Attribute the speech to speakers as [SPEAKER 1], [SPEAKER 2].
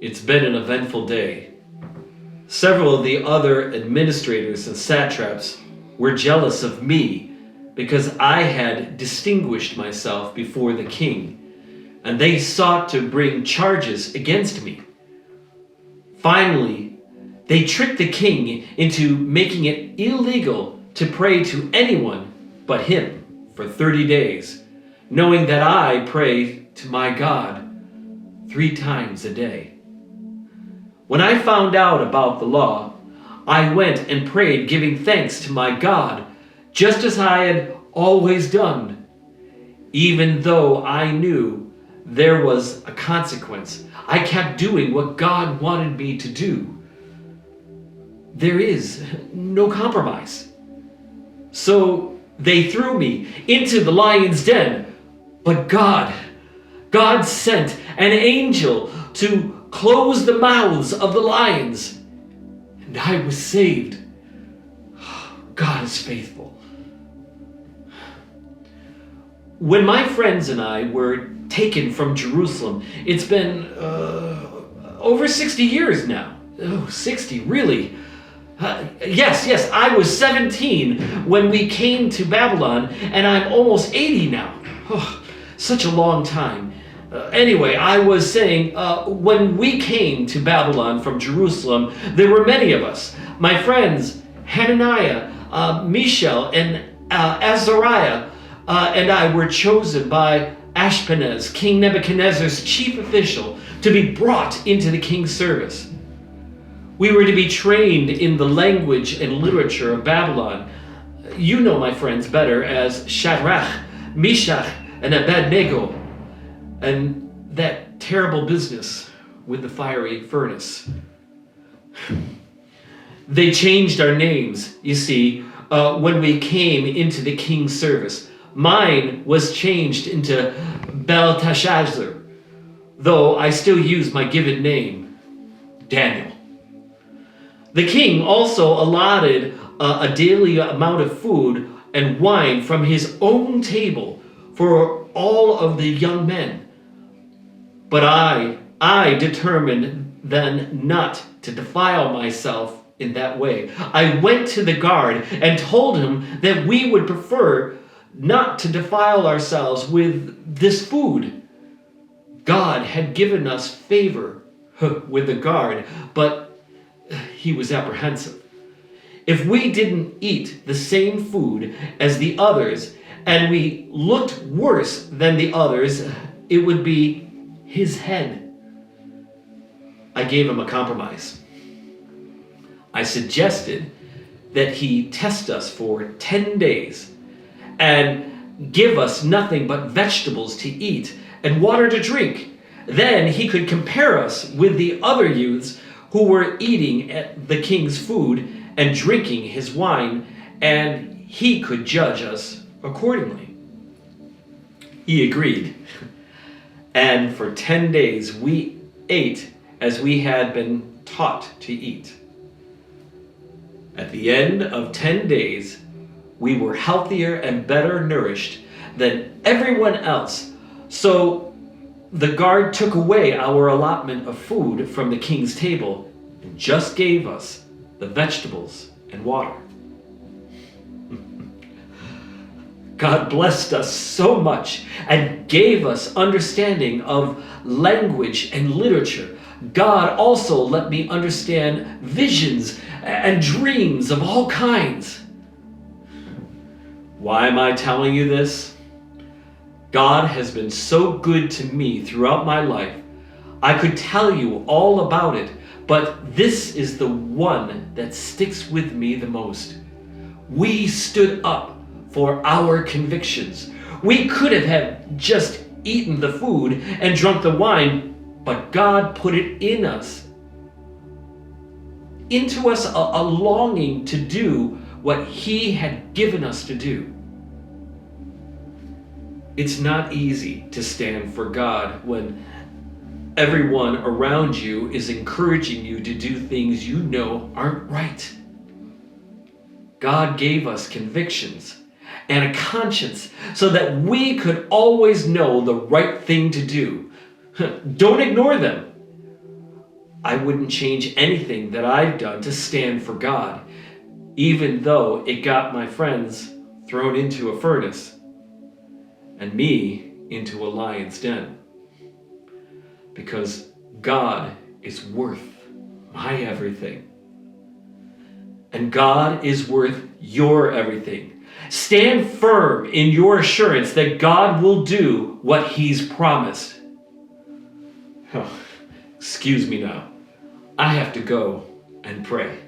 [SPEAKER 1] It's been an eventful day. Several of the other administrators and satraps were jealous of me because I had distinguished myself before the king, and they sought to bring charges against me. Finally, they tricked the king into making it illegal to pray to anyone but him for 30 days, knowing that I pray to my God 3 times a day. When I found out about the law, I went and prayed, giving thanks to my God, just as I had always done, even though I knew there was a consequence. I kept doing what God wanted me to do. There is no compromise. So they threw me into the lion's den, but God sent an angel to close the mouths of the lions, and I was saved. God is faithful. When my friends and I were taken from Jerusalem, it's been over 60 years now. Oh, 60, really? Yes, I was 17 when we came to Babylon, and I'm almost 80 now. Oh, such a long time. Anyway, I was saying, when we came to Babylon from Jerusalem, there were many of us. My friends, Hananiah, Mishael, and Azariah, and I were chosen by Ashpenaz, King Nebuchadnezzar's chief official, to be brought into the king's service. We were to be trained in the language and literature of Babylon. You know my friends better as Shadrach, Meshach, and Abednego, and that terrible business with the fiery furnace. They changed our names, you see, when we came into the king's service. Mine was changed into Belteshazzar, though I still use my given name, Daniel. The king also allotted a daily amount of food and wine from his own table for all of the young men. But I determined then not to defile myself in that way. I went to the guard and told him that we would prefer not to defile ourselves with this food. God had given us favor with the guard, but he was apprehensive. If we didn't eat the same food as the others, and we looked worse than the others, it would be his head. I gave him a compromise. I suggested that he test us for 10 days and give us nothing but vegetables to eat and water to drink. Then he could compare us with the other youths who were eating at the king's food and drinking his wine, and he could judge us accordingly. He agreed. And for 10 days we ate as we had been taught to eat. At the end of 10 days, we were healthier and better nourished than everyone else. So the guard took away our allotment of food from the king's table and just gave us the vegetables and water. God blessed us so much and gave us understanding of language and literature. God also let me understand visions and dreams of all kinds. Why am I telling you this? God has been so good to me throughout my life. I could tell you all about it, but this is the one that sticks with me the most. We stood up for our convictions. We could have just eaten the food and drunk the wine, but God put it in us, into us a longing to do what he had given us to do. It's not easy to stand for God when everyone around you is encouraging you to do things you know aren't right. God gave us convictions, and a conscience so that we could always know the right thing to do. Don't ignore them. I wouldn't change anything that I've done to stand for God, even though it got my friends thrown into a furnace and me into a lion's den. Because God is worth my everything. And God is worth your everything. Stand firm in your assurance that God will do what He's promised. Oh, excuse me now. I have to go and pray.